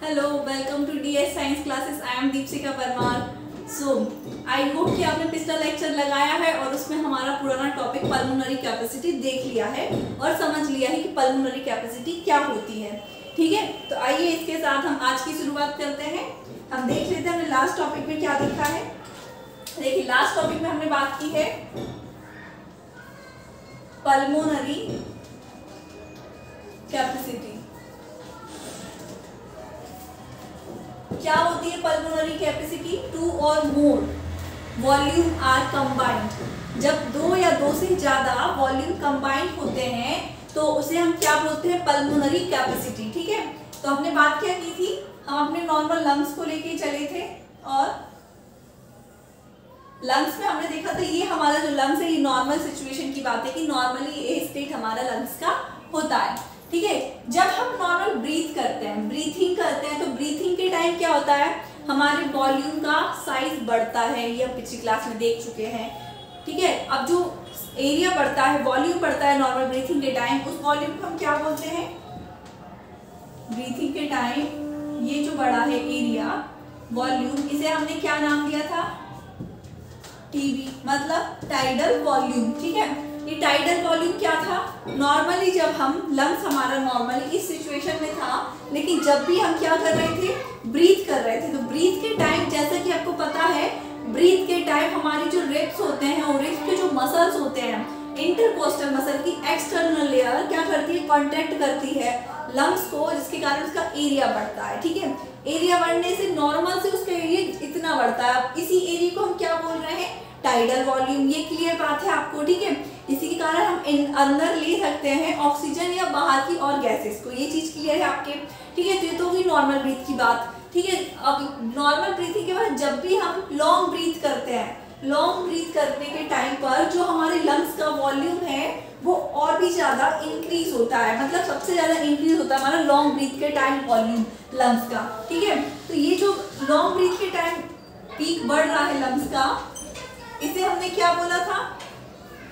Hello, welcome to DS science classes. I am Deepshikha Parmar. So I hope कि आपने पिछला lecture लगाया है और उसमें हमारा पुराना टॉपिक पल्मोनरी कैपेसिटी देख लिया है और समझ लिया है कि पल्मोनरी कैपेसिटी क्या होती है। ठीक है, तो आइए इसके साथ हम आज की शुरुआत करते हैं। हम देख लेते हैं हमने लास्ट टॉपिक में क्या देखा है। देखिए, लास्ट टॉपिक में हमने बात की है पल्मोनरी कैपेसिटी। क्या होती है पल्मोनरी कैपेसिटी? टू और मोर वॉल्यूम आर कंबाइंड। जब दो या दो से ज्यादा वॉल्यूम कंबाइंड होते हैं तो उसे हम क्या बोलते हैं? Pulmonary capacity. ठीक है, तो हमने बात क्या की थी? हम अपने नॉर्मल लंग्स को लेके चले थे और लंग्स में हमने देखा था ये हमारा जो लंग्स है ये नॉर्मल सिचुएशन की बात है कि नॉर्मली ये स्टेट हमारा लंग्स का होता है। ठीक है, जब हम नॉर्मल ब्रीथ करते हैं, ब्रीथिंग करते हैं, तो ब्रीथिंग के टाइम क्या होता है? हमारे वॉल्यूम का साइज बढ़ता है, ये हम पिछली क्लास में देख चुके हैं। ठीक है, अब जो एरिया बढ़ता है, वॉल्यूम बढ़ता है नॉर्मल ब्रीथिंग के टाइम, उस वॉल्यूम को हम क्या बोलते हैं? ब्रीथिंग के टाइम ये जो बड़ा है एरिया वॉल्यूम, इसे हमने क्या नाम दिया था? टीवी, मतलब टाइडल वॉल्यूम। ठीक है, ये टाइडल वॉल्यूम क्या था? नॉर्मली जब हम लंग्स हमारा नॉर्मली इस सिचुएशन में था, लेकिन जब भी हम क्या कर रहे थे? ब्रीथ कर रहे थे। तो ब्रीथ के टाइम, जैसा कि आपको पता है, ब्रीथ के टाइम हमारी जो रिब्स होते हैं और रिब्स के जो मसल्स होते हैं, इंटरकोस्टल मसल की एक्सटर्नल लेयर क्या करती है? कॉन्ट्रैक्ट करती है लंग्स को, जिसके कारण उसका एरिया बढ़ता है। ठीक है, एरिया बढ़ने से नॉर्मल से उसका एरिया इतना बढ़ता है। इसी एरिया को हम क्या बोल रहे हैं? Tidal volume. ये क्लियर बात है आपको? ठीक है, इसी के कारण हम अंदर ले सकते हैं ऑक्सीजन या बाहर की और गैसेस को। ये चीज क्लियर है आपके? ठीक है, तो ये तो हुई नॉर्मल ब्रीथ की बात। ठीक है, अब नॉर्मल ब्रीथिंग के बाद जब भी हम लॉन्ग ब्रीथ करते हैं, लॉन्ग ब्रीथ करने के टाइम पर जो हमारे लंग्स का वॉल्यूम है वो और भी ज्यादा इंक्रीज होता है। मतलब सबसे ज्यादा इंक्रीज होता है हमारा लॉन्ग ब्रीथ के टाइम वॉल्यूम लंग्स का। ठीक है, तो ये जो लॉन्ग ब्रीथ के टाइम पीक बढ़ रहा है लंग्स का, इसे हमने क्या बोला था?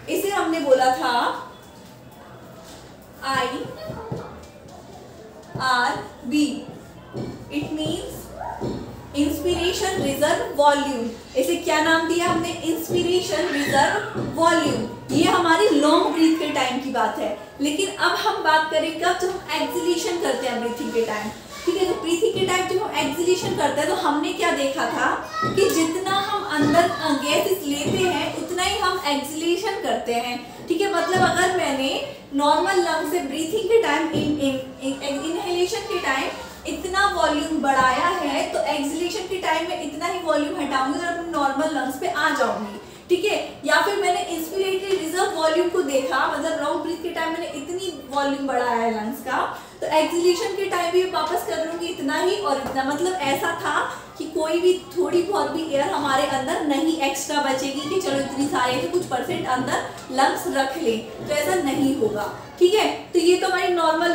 इसे हमने बोला था IRV। It means inspiration reserve volume. इसे क्या नाम दिया हमने? Inspiration reserve volume. ये हमारी लॉन्ग ब्रीथ के टाइम की बात है। लेकिन अब हम बात करें कब? जब हम एक्सहेलेशन करते हैं ब्रीथिंग के टाइम। ठीक है, तो ब्रीथिंग के टाइम जब हम एक्सहेलेशन करते हैं तो हमने क्या देखा था कि जितना हम अंदर गैसेस लेते हैं उतना ही हम एक्सहेलेशन करते हैं। ठीक है, मतलब अगर मैंने नॉर्मल लंग से ब्रीथिंग के टाइम इनहेलेशन के टाइम इतना वॉल्यूम बढ़ाया है तो एक्सहेलेशन के टाइम में इतना ही वॉल्यूम हटाऊंगी और अपने नॉर्मल लंग्स पे आ जाऊंगी। ठीक है, या फिर मैंने इंस्पिरेटरी रिजर्व वॉल्यूम को देखा, मतलब लॉन्ग ब्रीथ के टाइम मैंने इतनी वॉल्यूम बढ़ाया है लंग्स का, तो एक्सहेलेशन के टाइम भी वापस कर लूंगी इतना ही और इतना। मतलब ऐसा था कि कोई भी थोड़ी बहुत भी एयर हमारे अंदर नहीं एक्स्ट्रा बचेगी कि चलो इतनी सारी है तो कुछ परसेंट अंदर लंग्स रख ले, तो ऐसा नहीं होगा। ठीक है, तो ये तो हमारी नॉर्मल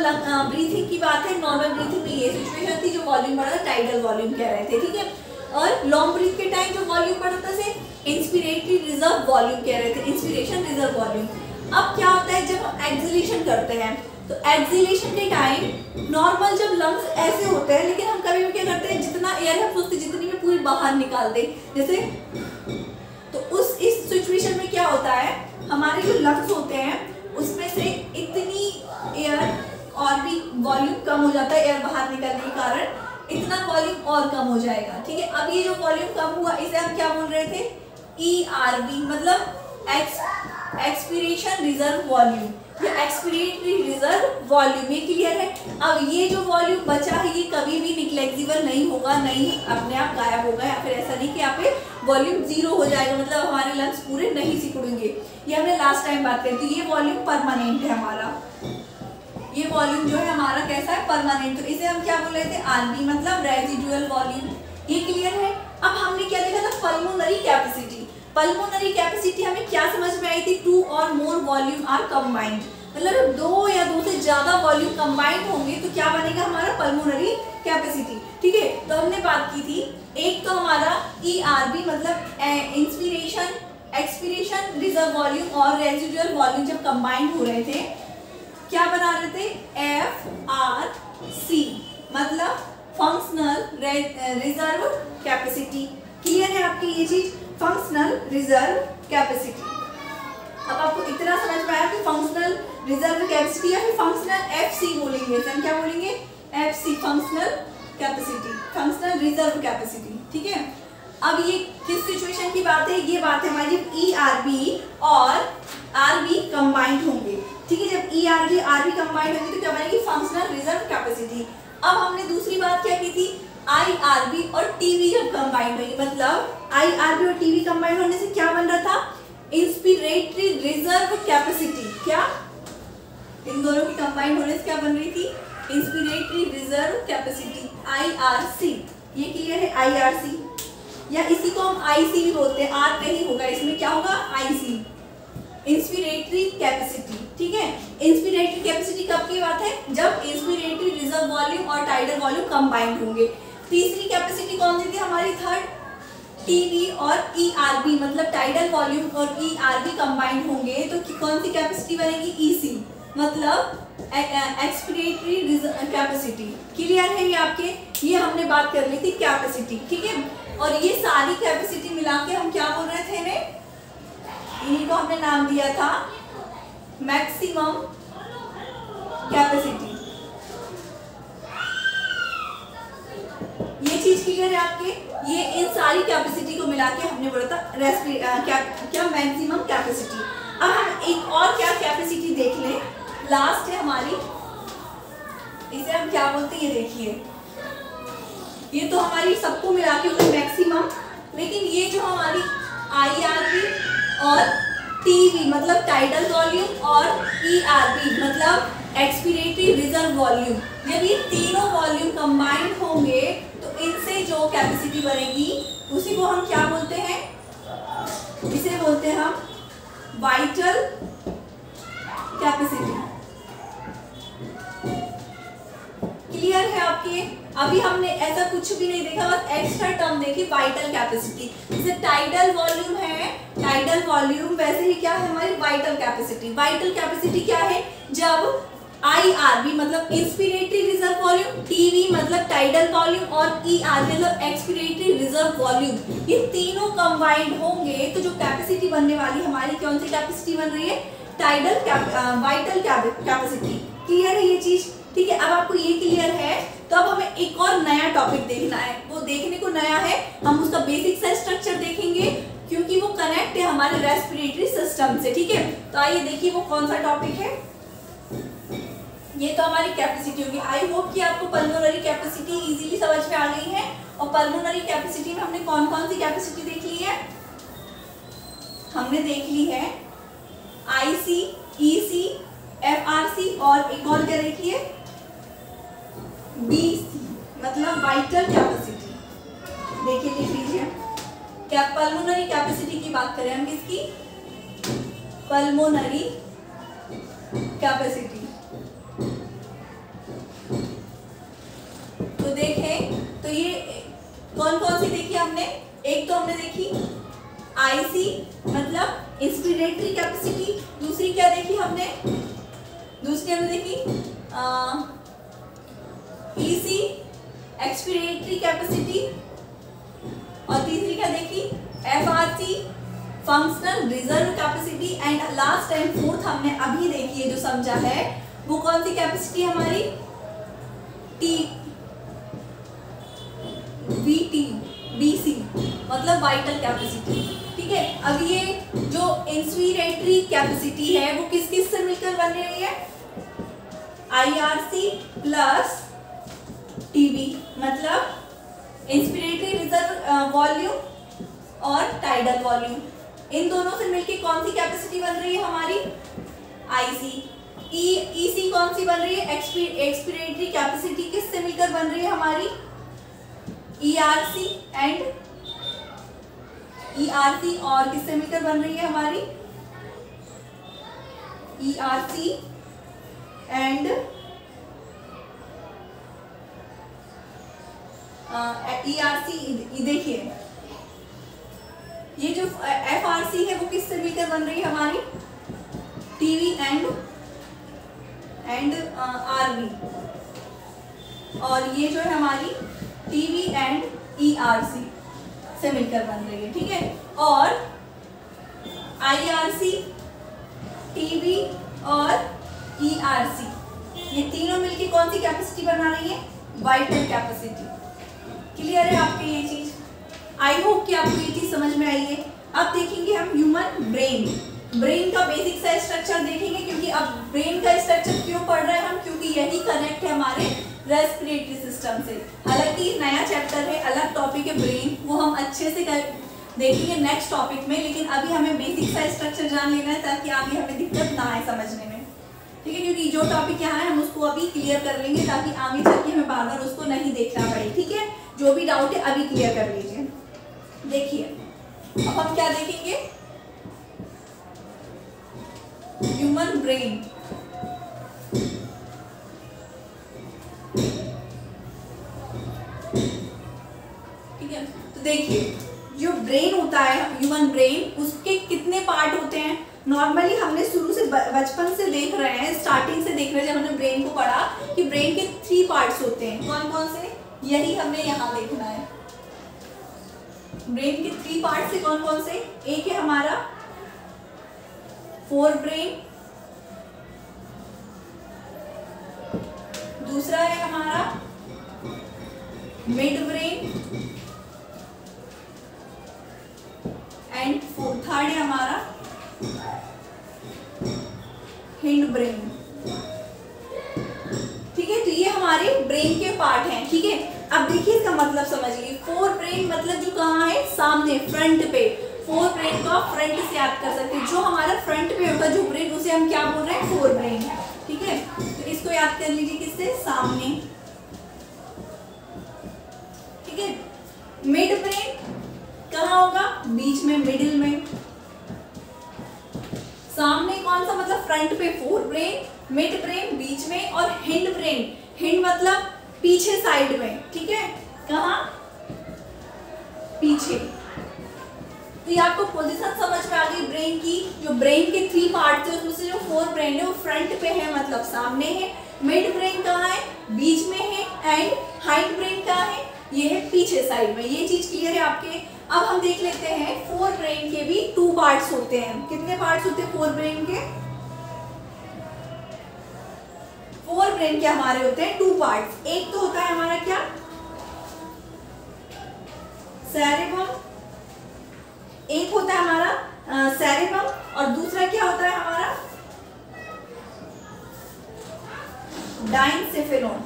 ब्रीथिंग की बात है। नॉर्मल ब्रीथिंग में ये सिचुएशन थी, जो वॉल्यूम बढ़ा था टाइडल वॉल्यूम कह रहे थे। ठीक है, और लॉन्ग ब्रीथ के टाइम जो वॉल्यूम बढ़ता से इंस्पिरेटरी रिजर्व वॉल्यूम कह रहे थे, इंस्पिरेशन रिजर्व वॉल्यूम। अब क्या होता है जब हम एक्सहेलेशन करते हैं, तो एक्सहेलेशन के टाइम नॉर्मल जब लंग्स ऐसे होते हैं, लेकिन हम कभी भी क्या करते हैं? जितना एयर है सोचते जितनी में पूरी बाहर निकाल दे जैसे, तो इस सिचुएशन में क्या होता है? हमारे जो लंग्स होते हैं उसमें से इतनी एयर और भी वॉल्यूम कम हो जाता है, एयर बाहर निकलने के कारण इतना वॉल्यूम और कम हो जाएगा। ठीक है, अब ये जो वॉल्यूम कम हुआ इसे हम क्या बोल रहे थे? ERV, मतलब एक्सपिरेशन रिजर्व वॉल्यूम या एक्सपिरेटरी रिजर्व वॉल्यूम। ये क्लियर है? अब ये जो वॉल्यूम बचा है ये कभी भी निग्लेक्सिबल नहीं होगा, नहीं अपने आप गायब होगा, या फिर ऐसा नहीं कि यहाँ पे वॉल्यूम जीरो हो जाएगा, मतलब हमारे लंग्स पूरे नहीं सिकुड़ेंगे। ये हमने लास्ट टाइम बात करी थी। ये वॉल्यूम परमानेंट है हमारा, ये वॉल्यूम जो है हमारा कैसा है? परमानेंट। तो इसे हम क्या बोल रहे थे? RV, मतलब रेजिडुअल वॉल्यूम। ये क्लियर है? अब हमने क्या देखा था? Pulmonary capacity. पल्मोनरी कैपेसिटी हमें क्या समझ में आई थी? टू और मोर वॉल्यूम आर कंबाइंड, मतलब दो या दो से ज्यादा वॉल्यूम कंबाइंड होंगे तो क्या बनेगा हमारा? Pulmonary capacity. ठीक है, तो हमने बात की थी एक तो हमारा ERV, मतलब इंस्पिरेशन एक्सपिरेशन रिजर्व वॉल्यूम और रेजिडुअल वॉल्यूम जब कंबाइंड हो रहे थे क्या बना रहे थे? FRC, मतलब फंक्शनल रिजर्व कैपेसिटी। क्लियर है आपकी ये चीज, फंक्शनल रिजर्व कैपेसिटी। अब आपको इतना समझ में आया कि फंक्शनल रिजर्व कैपेसिटी या फिर फंक्शनल एफसी बोलेंगे, हम क्या बोलेंगे, FC, functional capacity, functional reserve capacity. ठीक है, अब ये किस सिचुएशन की बात है, ये बात है हमारी जब ईआरबी और आरबी कंबाइंड होंगे। ठीक है, जब ईआरबी आरबी कंबाइंड होंगे तो क्या बनेगी, फंक्शनल रिजर्व कैपेसिटी। अब हमने दूसरी बात क्या की थी, आईआरबी और टीवी जब कंबाइंड होंगे, मतलब आईआरबी और टीवी कंबाइंड होने से क्या बन रहा था, इंस्पिरेटरी रिजर्व कैपेसिटी। क्या, इन दोनों की कंबाइंड होने से क्या बन रही थी, इंस्पिरेटरी रिजर्व कैपेसिटी, आईआरसी। ये क्लियर है, आईआरसी, या इसी को हम आईसी भी बोलते हैं, आर नहीं होगा इसमें, क्या होगा, आईसी, इंस्पिरेटरी कैपेसिटी। ठीक है, इंस्पिरेटरी कैपेसिटी कब की बात है, जब इंस्पिरेटरी रिजर्व वॉल्यूम और टाइडल वॉल्यूम कंबाइंड होंगे। तीसरी कैपेसिटी कौन सी थी हमारी, थर्ड, टीवी और ईआरबी, मतलब टाइडल वॉल्यूम और ईआरबी कंबाइंड होंगे तो कौन सी कैपेसिटी बनेगी, ईसी, मतलब एक्सपिरेटरी रिजर्व कैपेसिटी। क्लियर है ये आपके, ये हमने बात कर ली थी कैपेसिटी। ठीक है, और ये सारी कैपेसिटी मिला के हम क्या बोल रहे थे, इन्हीं को हमने नाम दिया था मैक्सिमम कैपेसिटी। ये चीज क्लियर है आपके, ये इन सारी कैपेसिटी को मिला के हमने बोला था क्या मैक्सिमम कैपेसिटी। अब हम एक और क्या कैपेसिटी देख लें, लास्ट है हमारी, इसे हम क्या बोलते हैं, ये देखिए, ये तो हमारी सबको मिला के हुई मैक्सिमम, लेकिन ये जो हमारी आईआरबी और टीवी मतलब टाइडल वॉल्यूम और ईआरबी मतलब एक्सपिरेटरी रिजर्व वॉल्यूम, जब ये तीनों वॉल्यूम कंबाइंड होंगे तो इनसे जो कैपेसिटी बनेगी उसी को हम क्या बोलते हैं, इसे बोलते हैं हम वाइटल कैपेसिटी। क्लियर है आपके, अभी हमने ऐसा कुछ भी नहीं देखा, बस एक्स्ट्रा टर्म देखी, वाइटल कैपेसिटी। जैसे टाइडल वॉल्यूम है, टाइडल वॉल्यूम, वैसे ही क्या है हमारी वाइटल कैपेसिटी। वाइटल कैपेसिटी क्या है, जब आईआरबी मतलब इंस्पिरेटरी रिजर्व वॉल्यूम, टीवी मतलब टाइडल वॉल्यूम और ईआरबी मतलब एक्सपिरेटरी रिजर्व वॉल्यूम, ये तीनों कंबाइंड होंगे तो जो कैपेसिटी बनने वाली हमारी, कौन सी कैपेसिटी बन रही है, टाइडल वाइटल कैपेसिटी। क्लियर है ये चीज, ठीक है। अब आपको ये क्लियर है तो अब हमें एक और नया टॉपिक देखना है, वो देखने को नया है, हम उसका बेसिक सा स्ट्रक्चर देखेंगे क्योंकि वो कनेक्ट है हमारे रेस्पिरेटरी सिस्टम से। ठीक है, तो आइए देखिए वो कौन सा टॉपिक है। ये तो हमारी कैपेसिटी होगी। आई होप कि आपको पल्मोनरी कैपेसिटी इजीली समझ में आ गई है। और पल्मोनरी कैपेसिटी में हमने कौन कौन सी कैपेसिटी देख ली है, हमने देख ली है आईसी, ईसी, एफआरसी और एक और क्या देखी है, बीसी मतलब वाइटल कैपेसिटी। देखिए लिख लीजिए, क्या पल्मोनरी कैपेसिटी की बात करें हम, किसकी, पल्मोनरी कैपेसिटी। तो देखें तो ये कौन कौन सी देखी हमने, एक तो हमने देखी आईसी मतलब इंस्पिरेटरी कैपेसिटी, दूसरी क्या देखी हमने, दूसरी हमने देखी ईसी एक्सपिरेटरी कैपेसिटी, और तीसरी क्या देखी FRC functional reserve capacity, and last and fourth हमने अभी देखी है जो समझा है वो कौन सी कैपेसिटी हमारी, बीसी मतलब वाइटल कैपेसिटी। ठीक है, अब ये जो इंस्पिरेटरी कैपेसिटी है वो किस किस से मिलकर बन रही है, आईआरसी प्लस टीवी मतलब इंस्पिरेटरी रिजर्व वॉल्यूम और टाइडल वॉल्यूम, इन दोनों से मिलकर कौन सी कैपेसिटी बन रही है हमारी, आईसी। ईसी कौन सी बन रही है, एक्सपिरेटरी कैपेसिटी किससे मिलकर बन रही है हमारी, ईआरसी एंड ईआरसी, और किससे मिलकर बन रही है हमारी, ईआरसी एंड ईआरसी। देखिए ये जो एफआरसी है वो किससे मिलकर बन रही है हमारी, टीवी एंड आरबी, और ये जो है हमारी टीवी एंड ईआरसी से मिलकर बन रही है, ठीक है। और आईआरसी, टीवी और ईआरसी, ये तीनों मिलकर कौन सी कैपेसिटी बना रही है? Vital capacity. क्लियर है आपके ये चीज? आई होप कि आपको ये चीज समझ में आई है। अब देखेंगे हम ह्यूमन ब्रेन का बेसिक सा स्ट्रक्चर देखेंगे, क्योंकि अब ब्रेन का स्ट्रक्चर क्यों पढ़ रहे हैं हम? क्योंकि यही कनेक्ट है हमारे रेस्पिरेटरी सिस्टम से। हालांकि नया चैप्टर है, अलग टॉपिक है ब्रेन, वो हम अच्छे से देखेंगे नेक्स्ट टॉपिक में, लेकिन अभी हमें बेसिक सा स्ट्रक्चर जान लेना है ताकि आगे हमें दिक्कत ना आए समझने में, ठीक है। क्योंकि जो टॉपिक यहाँ है हम उसको अभी क्लियर कर लेंगे ताकि आगे चल के हमें बार बार उसको नहीं देखना पड़े, ठीक है। जो भी डाउट है अभी क्लियर कर लीजिए। देखिए अब हम क्या देखेंगे? Human brain. ठीक है, तो देखिए जो ब्रेन होता है ह्यूमन ब्रेन, उसके कितने पार्ट होते हैं? नॉर्मली हमने शुरू से बचपन से देख रहे हैं, स्टार्टिंग से देख रहे हैं, जब हमने ब्रेन को पढ़ा कि ब्रेन के 3 पार्ट्स होते हैं। कौन कौन से? यही हमें यहाँ देखना है। ब्रेन के 3 पार्ट से कौन कौन से? एक है हमारा फोर ब्रेन, दूसरा है हमारा मिड ब्रेन एंड थर्ड है हमारा हिंड ब्रेन, ठीक है। तो ये हमारे ब्रेन के पार्ट हैं, ठीक है। अब देखिए इसका मतलब समझिए। फोर ब्रेन मतलब जो कहाँ है? सामने, फ्रंट पे। फोर ब्रेन को आप फ्रंट से याद कर सकते हैं। जो हमारा फ्रंट पे होगा जो ब्रेन, उसे हम क्या बोल रहे हैं? फोर ब्रेन, ठीक है। तो इसको याद कर लीजिए किससे? सामने, ठीक है। मिड ब्रेन कहाँ होगा? बीच में, मिडिल में। सामने कौन सा? मतलब फ्रंट पे फोर ब्रेन, मिड ब्रेन बीच में, और हिंड ब्रेन, हिंड मतलब पीछे साइड में, ठीक है। कहाँ? पीछे। तो ये आपको पोजीशन समझ में आ गई ब्रेन की। जो ब्रेन के 3 पार्ट थे उसमें से जो फोर ब्रेन है वो फ्रंट पे है, मतलब सामने है। मिड ब्रेन कहाँ है? बीच में है। एंड हाइंड ब्रेन कहाँ है? ये है पीछे साइड में। ये चीज क्लियर है आपके? अब हम देख लेते हैं फोर ब्रेन के भी 2 पार्ट्स होते हैं। कितने पार्ट्स होते हैं फोर ब्रेन के? फोर ब्रेन के हमारे होते हैं 2 पार्ट्स। एक तो होता है हमारा क्या? सेरेबम। एक होता है हमारा सेरेबम, और दूसरा क्या होता है हमारा? डाइनसेफेलोन।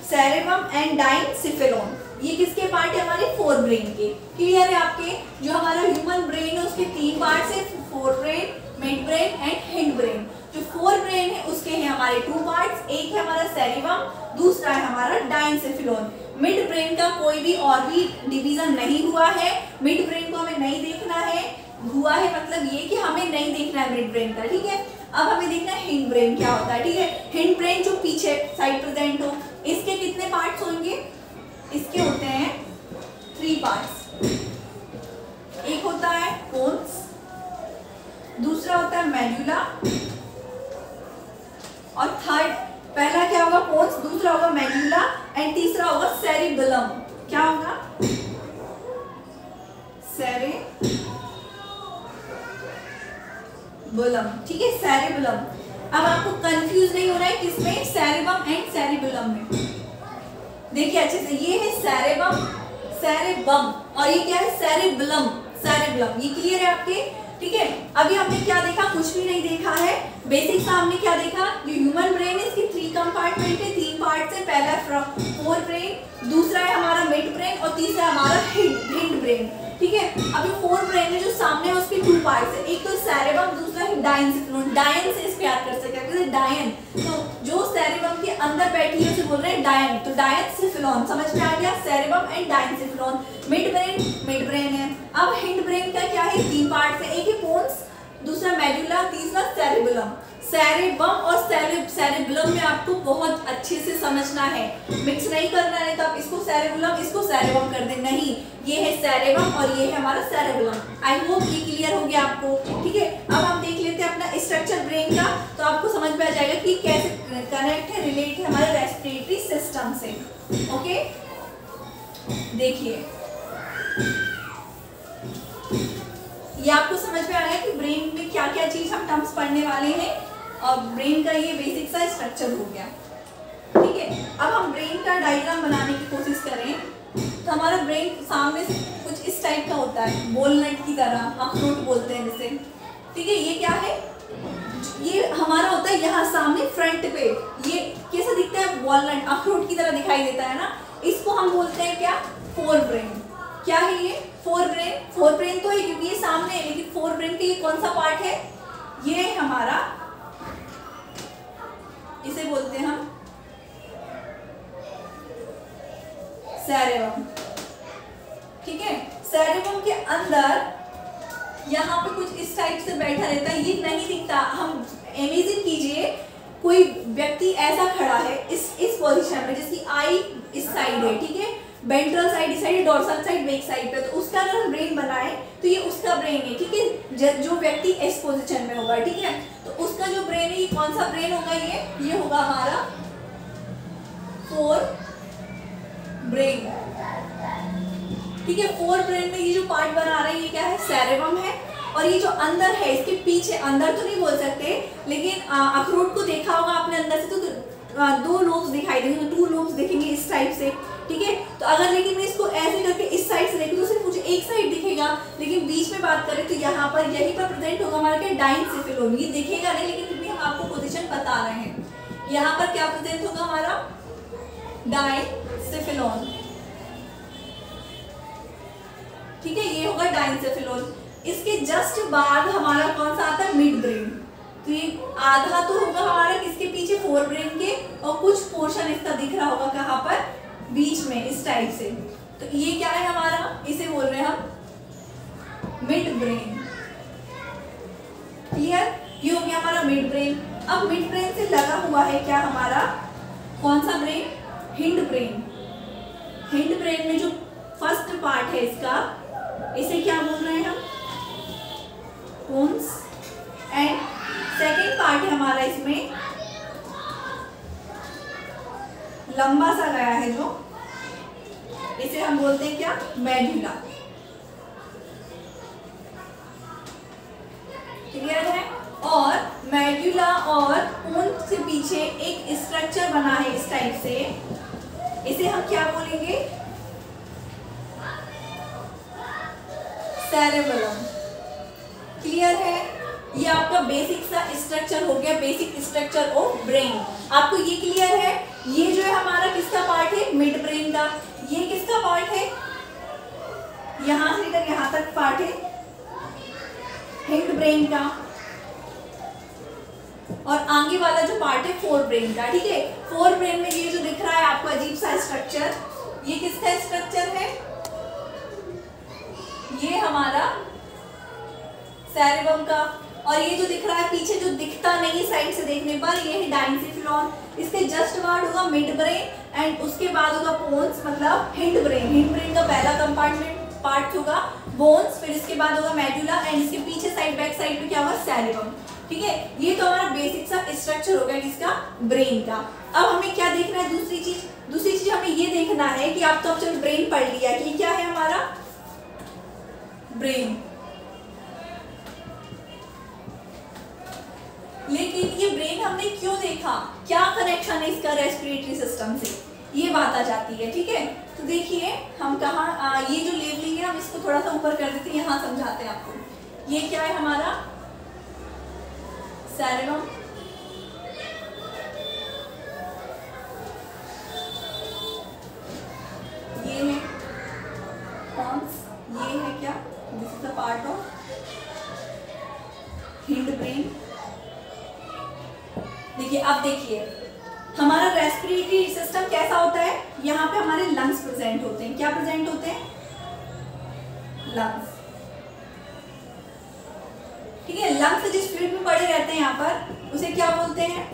सेरेबम एंड डाइनसेफेलोन, ये किसके पार्ट है? हमारे फोर ब्रेन के। क्लियर है आपके? जो हमारा ह्यूमन ब्रेन है उसके 3 पार्ट्स है, fore brain, mid brain and hind brain. जो फोर ब्रेन है उसके हैं हमारे 2 पार्ट्स। एक है हमारा सेरेबम, दूसरा है हमारा डाइनसेफेलोन। मिड ब्रेन का कोई भी और भी डिवीजन नहीं हुआ है। मिड ब्रेन को हमें नहीं देखना है। हुआ है मतलब ये कि हमें नहीं देखना है मिड ब्रेन का, ठीक है। अब हमें देखना है हिंड ब्रेन क्या होता है, ठीक है। हिंड ब्रेन जो पीछे साइड प्रेजेंट हो, इसके कितने पार्ट्स होंगे? इसके होते हैं 3 पार्ट्स। एक होता है पोन्स, दूसरा होता है मेडुला, और थर्ड, पहला क्या होगा? पोन्स, दूसरा होगा मेडुला, एंड तीसरा होगा सेरिबेलम। क्या होगा? सेरिबेलम, ठीक है, सेरिबेलम। अब आपको कंफ्यूज नहीं होना है किसमें? सेरेबम एंड सेरिबेलम में। देखिए अच्छे से, ये है सेरेबम, सेरेबम, और ये क्या है? Cerebellum, cerebellum. ये क्लियर है आपके? ठीक है। अभी हमने क्या देखा? कुछ भी नहीं देखा है। बेसिक सा हमने क्या देखा? जो ह्यूमन ब्रेन है इसकी 3 कंपार्टमेंट है, 3 पार्ट है। पहला फोर ब्रेन, दूसरा है हमारा मिड ब्रेन, और तीसरा हमारा हिंड ब्रेन, ठीक है। अभी फोर ब्रेन है जो सामने है उसके 2 पार्ट्स है। एक तो सेरेबम, दूसरा है डाइनसेफेलोन। डायन से इसको याद कर सकते हैं, डायन। तो जो सेरेबम के अंदर बैठी है उसे बोल रहे हैं डायन, तो डायनसेफेलोन। समझ में आ गया? सेरेबम एंड डायनसेफेलोन। मिड ब्रेन है। अब हिंड ब्रेन का क्या है? 3 पार्ट्स है। एक है पोन्स, दूसरा मेडुला, तीसरा सेरिबेलम। सेरेबम और सेरिबेलम में आपको बहुत अच्छे से समझना है, मिक्स नहीं करना है। तो आप इसको सेरिबेलम, इसको सेरेबम कर दे, नहीं, ये है सेरेबम और ये है हमारा सेरिबेलम। आई होप ये क्लियर हो गया आपको, ठीक है। अब हम देख लेते हैं अपना स्ट्रक्चर ब्रेन का, तो आपको समझ में आ जाएगा कि कैसे कनेक्ट है, रिलेट है हमारे रेस्पिरेटरी सिस्टम से। ओके, देखिए ये आपको समझ में आ गया कि ब्रेन में क्या क्या चीज हम टर्म्स पढ़ने वाले हैं, और ब्रेन का ये बेसिक सा स्ट्रक्चर हो गया। ठीक है, अब हम ब्रेन का डायग्राम बनाने की कोशिश करें तो हमारा ब्रेन सामने से कुछ इस टाइप का होता है, वॉलनट की तरह, अखरोट बोलते हैं जिसे। ठीक है, ये क्या है, ये हमारा होता है यहाँ सामने फ्रंट पे, ये कैसा दिखता है, वॉलनट अखरोट की तरह दिखाई देता है ना, इसको हम बोलते हैं क्या, फोर ब्रेन। क्या है ये, फोर ब्रेन। फोर ब्रेन तो है क्योंकि ये सामने है, लेकिन फोर ब्रेन के ये कौन सा पार्ट है, ये है हमारा, इसे बोलते हैं हम सेरेबम। ठीक है, सेरेबम के अंदर यहाँ पे कुछ इस टाइप से बैठा रहता है, ये नहीं दिखता। हम इमेजिन कीजिए कोई व्यक्ति ऐसा खड़ा है इस पोजीशन में, जिसकी आई इस साइड है, ठीक है, वेंट्रल साइड इस side, dorsal side back side पे, तो उसका अगर हम ब्रेन बनाए तो ये उसका ब्रेन है। ठीक है, जो व्यक्ति इस पोजीशन में होगा, ठीक है, तो उसका जो ब्रेन है, ये कौन सा ब्रेन होगा, ये होगा हमारा फोर ब्रेन। ठीक है, फोर ब्रेन में ये जो पार्ट बना रहा है, ये क्या है, सेरेबम है। और ये जो अंदर है, इसके पीछे, अंदर तो नहीं बोल सकते, लेकिन अखरोट को देखा होगा आपने अंदर से, तो दो लोब्स दिखाई देंगे, टू लोब्स देखेंगे इस टाइप से। ठीक है, तो अगर लेकिन मैं इसको ऐसे करके इस साइड से देखूं तो सिर्फ मुझे एक साइड दिखेगा, लेकिन बीच में बात करें तो यहाँ पर यहीं पर प्रेजेंट होगा हमारा क्या, डाइनसेफेलोन। ये दिखेगा नहीं, लेकिन फिर भी हम आपको पोजीशन बता रहे हैं। यहाँ पर क्या प्रेजेंट होगा हमारा, डाइनसेफेलोन। ठीक है, ये होगा डाइनसेफेलोन। इसके जस्ट बाद हमारा कौन सा आता है, मिड ब्रेन। तो ये आधा तो होगा हमारा किसके पीछे, फोर ब्रेन के, और कुछ पोर्शन इसका दिख रहा होगा कहाँ पर, बीच में इस टाइप से। तो ये क्या है हमारा, इसे बोल रहे हैं हम मिड ब्रेन। क्लियर, ये हो गया हमारा मिड ब्रेन। अब मिड ब्रेन से लगा हुआ है क्या हमारा, कौन सा brain, hind brain. Hind brain में जो फर्स्ट पार्ट है इसका, इसे क्या बोल रहे हैं हम, पोन्स। एंड सेकेंड पार्ट है हमारा इसमें लंबा सा गया है जो, इसे हम बोलते हैं क्या, मेडुला। क्लियर है, और मेडुला और पोन्स से पीछे एक स्ट्रक्चर बना है इस टाइप से, इसे हम क्या बोलेंगे, सेरेबेलम। क्लियर है, ये आपका बेसिक सा स्ट्रक्चर हो गया, बेसिक स्ट्रक्चर ऑफ ब्रेन। आपको ये क्लियर है, ये जो है हमारा किसका पार्ट है, मिड ब्रेन का। ये किसका पार्ट है, यहां से लेकर यहां तक पार्ट है हिंड ब्रेन का, और आगे वाला जो पार्ट है फोर ब्रेन का। ठीक है, फोर ब्रेन में ये जो दिख रहा है आपको अजीब सा स्ट्रक्चर, ये किसका स्ट्रक्चर है, ये हमारा सेरेबम का। और ये जो दिख रहा है पीछे, जो दिखता नहीं साइड से देखने पर, ये है डाइनसेफेलोन। इसके जस्ट बाद होगा मिड ब्रेन, एंड उसके बाद होगा बोन्स, मतलब हिंड ब्रेन। हिंड ब्रेन का पहला कंपार्टमेंट पार्ट होगा बोन्स, फिर इसके बाद होगा मेडुला, एंड इसके पीछे साइड बैक साइड पे क्या होगा, सेरेबम। ठीक है, ये तो हमारा बेसिक सा स्ट्रक्चर हो गया किसका, ब्रेन का। अब हमें क्या देखना है, दूसरी चीज हमें ये देखना है कि आप तो चलो ब्रेन पढ़ लिया कि क्या है हमारा ब्रेन, लेकिन ये ब्रेन हमने क्यों देखा, क्या कनेक्शन है इसका रेस्पिरेटरी सिस्टम से, ये बात आ जाती है। ठीक है, तो देखिए हम कहाँ, ये जो लेवलिंग है हम इसको थोड़ा सा ऊपर कर देते हैं, यहाँ समझाते हैं आपको। ये क्या है हमारा सेरेबम, ये है पोन्स, ये है क्या, this is the part of hind brain. देखिए, अब देखिए हमारा रेस्पिरेटरी सिस्टम कैसा होता है, यहाँ पे हमारे लंग्स प्रेजेंट होते हैं। क्या प्रेजेंट होते हैं, लंग्स। ठीक है, लंग्स जिस फ्लूइड में पड़े रहते हैं यहाँ पर, उसे क्या बोलते हैं,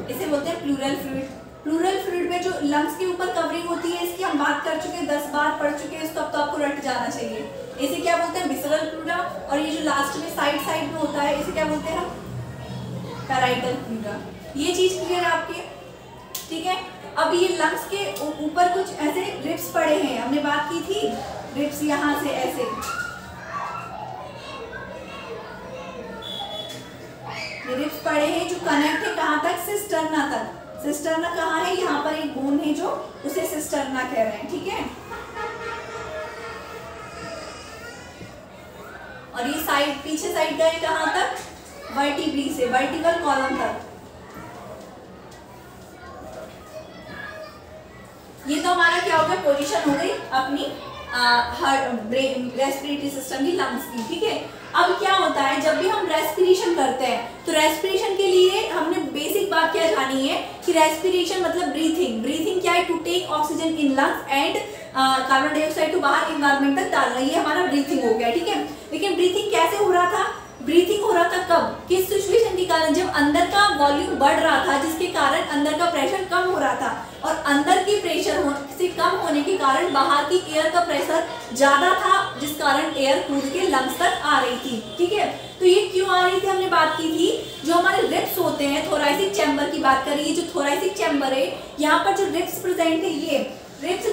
इसे बोलते हैं प्लूरल फ्लूइड। प्लूरल फ्लूइड में जो लंग्स के ऊपर कवरिंग होती है, इसकी हम बात कर चुके हैं, 10 बार पढ़ चुके हैं, इसको अब तो आपको रट जाना चाहिए। इसे क्या बोलते हैं, विसरल प्लूरा। और ये जो लास्ट में साइड में होता है, इसे क्या बोलते हैं हम, पैराइटल प्लूरा। ये चीज क्लियर है आपके? ठीक है, अब ये लंग्स के ऊपर कुछ ऐसे रिब्स पड़े हैं, हमने बात की थी रिब्स, यहां से ऐसे ये रिब्स पड़े हैं जो कनेक्ट है कहां तक? सिस्टर्ना तक। सिस्टर्ना कहाँ है? यहाँ पर एक बोन है जो उसे सिस्टर्ना कह रहे हैं। ठीक है, और ये साइड पीछे साइड गए कहां तक? वर्टिब्री से वर्टिकल कॉलम तक। ये तो हमारा क्या हो गया? पोजीशन हो गई अपनी रेस्पिरेटरी सिस्टम की, लंग्स की। ठीक है, अब क्या होता है जब भी हम रेस्पिरेशन करते हैं तो रेस्पिरेशन के लिए हमने बेसिक बात क्या जानी है कि रेस्पिरेशन मतलब ब्रीथिंग। ब्रीथिंग क्या है? To take oxygen in lungs and carbon dioxide को बाहर इन्वायरमेंट तक डालना, ये हमारा ब्रीथिंग हो गया। ठीक है, लेकिन ब्रीथिंग कैसे हो रहा था? ब्रीथिंग हो रहा था कब? किस सिचुएशन के कारण? जब अंदर का वॉल्यूम बढ़ रहा था, जिसके कारण अंदर का प्रेशर कम हो रहा था, और अंदर के प्रेशर से कम होने के कारण बाहर की एयर का प्रेशर ज्यादा था, जिस कारण एयर कूद के लंग्स तक आ रही थी। ठीक है, तो ये क्यों आ रही थी? हमने बात की थी जो हमारे रिब्स होते हैं, थोरैसिक चैम्बर की बात करिए, जो थोरैसिक चैम्बर है यहाँ पर जो रिब्स प्रेजेंट है, ये रिब्स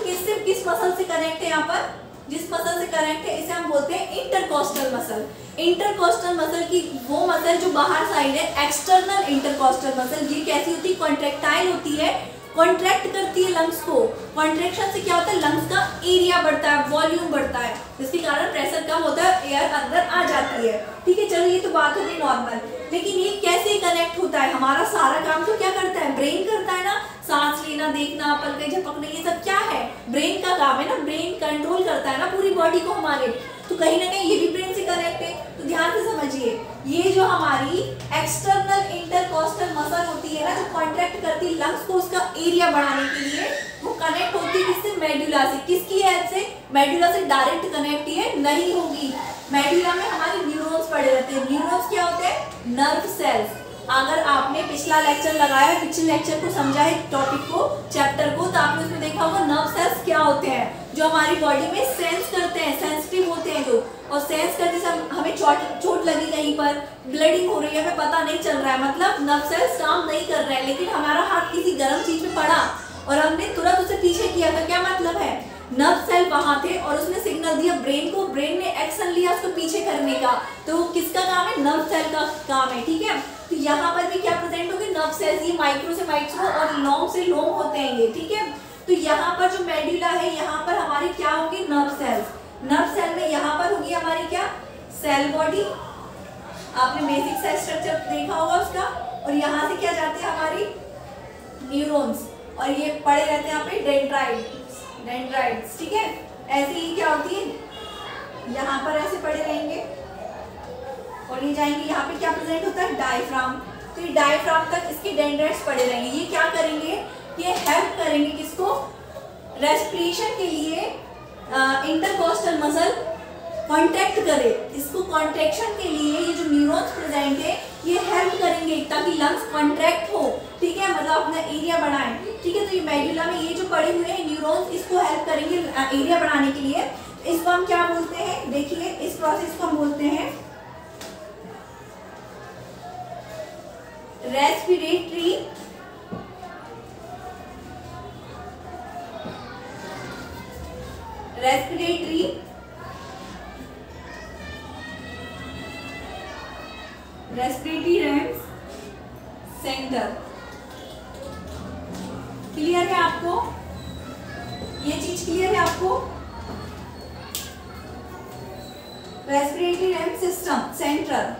किस मसल से कनेक्ट है? यहाँ पर जिस मसल से कनेक्ट है इसे हम बोलते हैं इंटरकॉस्टल मसल। इंटरकॉस्टल मसल की वो मसल जो बाहर साइड है, एक्सटर्नल इंटरकॉस्टल मसल। ये कैसी होती है? कॉन्ट्रैक्टाइल होती है, कॉन्ट्रैक्ट करती है लंग्स को। कॉन्ट्रैक्शन से क्या होता है? लंग्स का एरिया बढ़ता है, वॉल्यूम बढ़ता है, जिसके कारण प्रेशर कम होता है, एयर अंदर आ जाती है। ठीक है, चलो ये तो बात होगी नॉर्मल, लेकिन ये कैसे कनेक्ट होता है? हमारा सारा काम तो क्या करता है? ब्रेन करता है ना। सांस लेना, देखना, पलकें झपकना, ये सब क्या है? ब्रेन का काम है ना। ब्रेन कंट्रोल करता है ना पूरी बॉडी को हमारे, तो कहीं ना कहीं ये भी ब्रेन से कनेक्ट है। तो ध्यान से समझिए, ये जो हमारी एक्सटर्नल इंटरकॉस्टल मसल होती है ना, जो कॉन्ट्रैक्ट करती है लंग्स को उसका एरिया बढ़ाने के लिए, वो कनेक्ट होती है किससे? मेडुला से। किसकी हेल्प से? मेडुला से डायरेक्ट कनेक्ट ये नहीं होगी। मेडुला में हमारे न्यूरॉन्स पड़े रहते हैं। न्यूरॉन्स क्या होते हैं? Nerve cells. अगर आपने पिछला लेक्चर लगाया, पिछले लेक्चर को समझा है, टॉपिक को, चैप्टर को, तो आपने उसमें देखा होगा नर्व सेल्स क्या होते हैं, जो हमारी बॉडी में सेंस करते हैं, सेंसिटिव होते हैं जो, और सेंस करते से हमें चोट लगी कहीं पर, ब्लीडिंग हो रही है, हमें पता नहीं चल रहा है, मतलब नर्व सेल्स काम नहीं कर रहे हैं, लेकिन हमारा हाथ किसी गर्म चीज में पड़ा और हमने तुरंत उसे पीछे किया था, क्या मतलब है? नर्व सेल वहां थे और उसने सिग्नल दिया ब्रेन को, ब्रेन ने एक्शन लिया उसको पीछे करने का, तो किसका काम है? नर्व सेल का काम है। ठीक है, तो यहाँ पर भी क्या प्रेजेंट होगी? Nerve cells. ये माइक्रो से माइक्रो और लॉन्ग से लॉन्ग होते हैं ये। ठीक है, तो यहाँ पर जो मेडुला है, यहाँ पर हमारी क्या होगी? Nerve cells. नर्व सेल में यहाँ पर होगी हमारी क्या? Cell body. आपने बेसिक सेल स्ट्रक्चर देखा होगा उसका, और यहाँ से क्या जाते हैं? हमारी न्यूरॉन्स, और ये पड़े रहते हैं यहाँ पे डेंड्राइट्स। ठीक है, ऐसे ही क्या होती है? यहाँ पर ऐसे पड़े रहेंगे और ये जाएंगे, यहाँ पे क्या प्रेजेंट होता है? डायफ्राम। तो ये डायफ्राम तक इसके डेंड्राइट्स पड़े रहेंगे। ये क्या करेंगे? ये हेल्प करेंगे किसको? रेस्पिरेशन के लिए इंटरकॉस्टल मसल कॉन्ट्रैक्ट करे, इसको कॉन्ट्रैक्शन के लिए ये जो न्यूरॉन्स प्रेजेंट है ये हेल्प करेंगे ताकि लंग्स कॉन्ट्रैक्ट हो। ठीक है, मतलब अपना एरिया बढ़ाएं। ठीक है, तो ये मेडुला में ये जो पड़े हुए हैं न्यूरॉन्स, इसको हेल्प करेंगे एरिया बढ़ाने के लिए। इसको हम क्या बोलते हैं? देखिए, इस प्रोसेस को हम बोलते हैं रेस्पिरेटरी रैम्स सेंटर। क्लियर है आपको? ये चीज क्लियर है आपको? Respiratory rams system centre.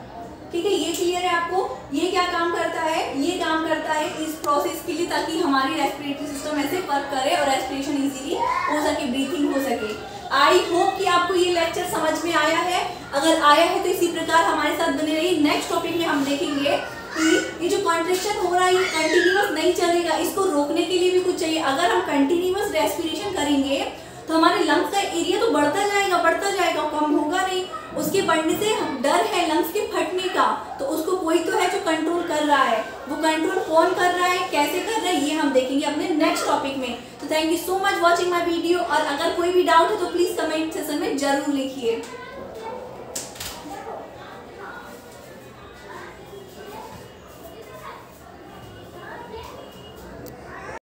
ठीक है, ये क्लियर है आपको? ये क्या काम करता है? ये काम करता है इस प्रोसेस के लिए ताकि हमारी रेस्पिरेटरी सिस्टम ऐसे वर्क करे और रेस्पिरेशन इजीली हो सके, ब्रीथिंग हो सके। आई होप कि आपको ये लेक्चर समझ में आया है। अगर आया है तो इसी प्रकार हमारे साथ बने रहिए। नेक्स्ट टॉपिक में हम देखेंगे कि ये जो कॉन्ट्रैक्शन हो रहा है ये कंटिन्यूअस नहीं चलेगा, इसको रोकने के लिए भी कुछ चाहिए। अगर हम कंटिन्यूअस रेस्पिरेशन करेंगे तो हमारे लंग्स का एरिया तो बढ़ता जाएगा, कम होगा नहीं। उसके बढ़ने से डर है लंग्स के फटने का, तो उसको कोई तो है जो कंट्रोल कर रहा है। वो कंट्रोल कौन कर रहा है, कैसे कर रहा है, ये हम देखेंगे अपने नेक्स्ट टॉपिक में। तो thank you so much watching my video, और अगर कोई भी डाउट है तो प्लीज कमेंट सेक्शन में जरूर लिखिए।